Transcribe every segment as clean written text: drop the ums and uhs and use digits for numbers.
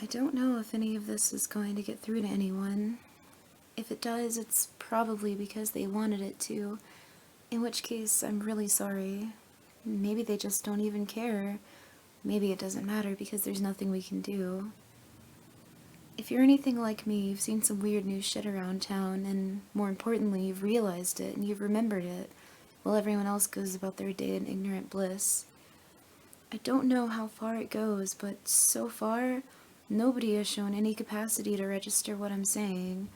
I don't know if any of this is going to get through to anyone. If it does, it's probably because they wanted it to, in which case I'm really sorry. Maybe they just don't even care. Maybe it doesn't matter because there's nothing we can do. If you're anything like me, you've seen some weird new shit around town, and more importantly, you've realized it and you've remembered it, while everyone else goes about their day in ignorant bliss. I don't know how far it goes, but so far, nobody has shown any capacity to register what I'm saying.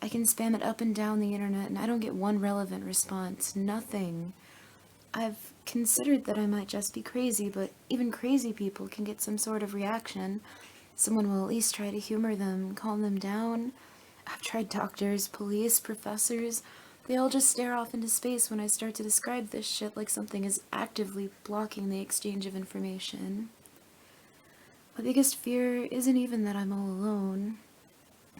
I can spam it up and down the internet and I don't get one relevant response. Nothing. I've considered that I might just be crazy, but even crazy people can get some sort of reaction. Someone will at least try to humor them, calm them down. I've tried doctors, police, professors. They all just stare off into space when I start to describe this shit like something is actively blocking the exchange of information. My biggest fear isn't even that I'm all alone.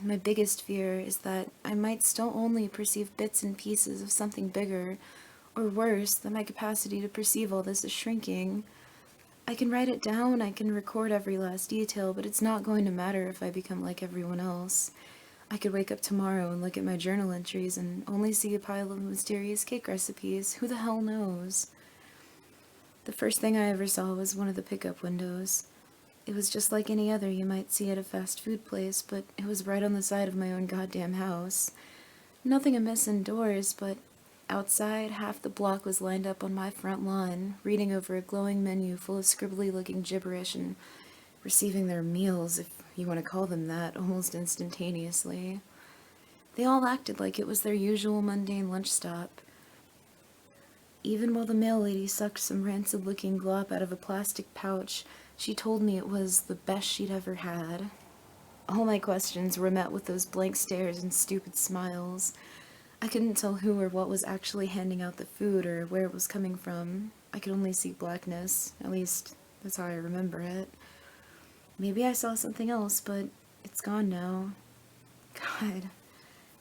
My biggest fear is that I might still only perceive bits and pieces of something bigger, or worse, that my capacity to perceive all this is shrinking. I can write it down, I can record every last detail, but it's not going to matter if I become like everyone else. I could wake up tomorrow and look at my journal entries and only see a pile of mysterious cake recipes. Who the hell knows? The first thing I ever saw was one of the pickup windows. It was just like any other you might see at a fast food place, but it was right on the side of my own goddamn house. Nothing amiss indoors, but outside, half the block was lined up on my front lawn, reading over a glowing menu full of scribbly-looking gibberish and receiving their meals, if you want to call them that, almost instantaneously. They all acted like it was their usual mundane lunch stop. Even while the mail lady sucked some rancid-looking glop out of a plastic pouch, she told me it was the best she'd ever had. All my questions were met with those blank stares and stupid smiles. I couldn't tell who or what was actually handing out the food or where it was coming from. I could only see blackness. At least, that's how I remember it. Maybe I saw something else, but it's gone now. God.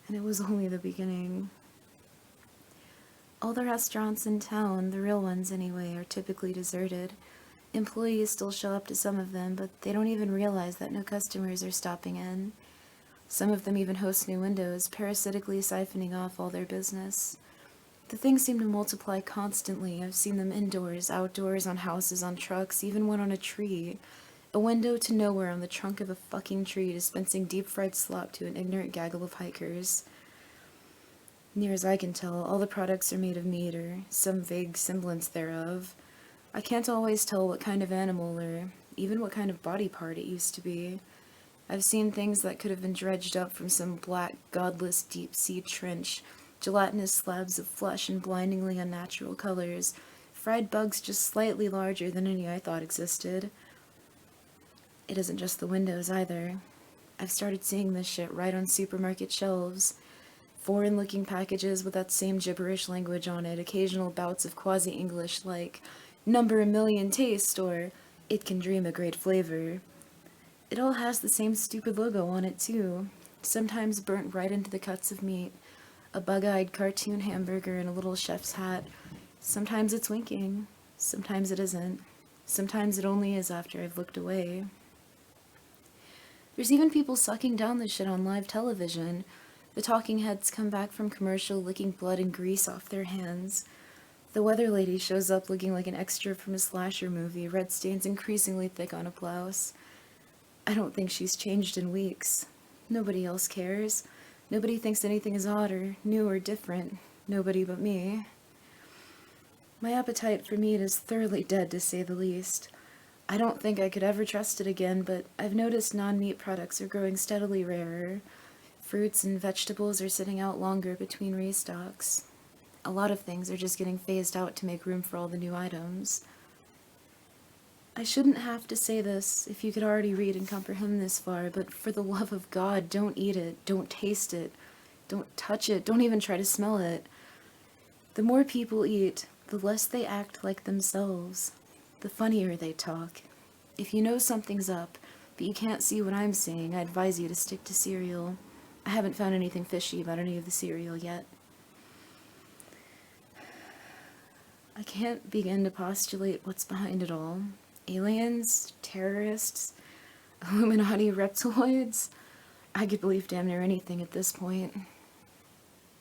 And it was only the beginning. All the restaurants in town, the real ones anyway, are typically deserted. Employees still show up to some of them, but they don't even realize that no customers are stopping in. Some of them even host new windows, parasitically siphoning off all their business. The things seem to multiply constantly. I've seen them indoors, outdoors, on houses, on trucks, even one on a tree. A window to nowhere on the trunk of a fucking tree dispensing deep-fried slop to an ignorant gaggle of hikers. Near as I can tell, all the products are made of meat, or some vague semblance thereof. I can't always tell what kind of animal, or even what kind of body part it used to be. I've seen things that could have been dredged up from some black, godless, deep-sea trench, gelatinous slabs of flesh in blindingly unnatural colors, fried bugs just slightly larger than any I thought existed. It isn't just the windows, either. I've started seeing this shit right on supermarket shelves. Foreign-looking packages with that same gibberish language on it, occasional bouts of quasi-English like, "number a million taste," or, "it can dream a great flavor." It all has the same stupid logo on it, too, sometimes burnt right into the cuts of meat. A bug-eyed cartoon hamburger in a little chef's hat. Sometimes it's winking. Sometimes it isn't. Sometimes it only is after I've looked away. There's even people sucking down this shit on live television. The talking heads come back from commercial licking blood and grease off their hands. The weather lady shows up looking like an extra from a slasher movie, red stains increasingly thick on a blouse. I don't think she's changed in weeks. Nobody else cares. Nobody thinks anything is odd or new or different. Nobody but me. My appetite for meat is thoroughly dead, to say the least. I don't think I could ever trust it again, but I've noticed non-meat products are growing steadily rarer. Fruits and vegetables are sitting out longer between restocks. A lot of things are just getting phased out to make room for all the new items. I shouldn't have to say this if you could already read and comprehend this far, but for the love of God, don't eat it, don't taste it, don't touch it, don't even try to smell it. The more people eat, the less they act like themselves, the funnier they talk. If you know something's up, but you can't see what I'm seeing, I advise you to stick to cereal. I haven't found anything fishy about any of the cereal yet. I can't begin to postulate what's behind it all. Aliens? Terrorists? Illuminati reptiloids? I could believe damn near anything at this point.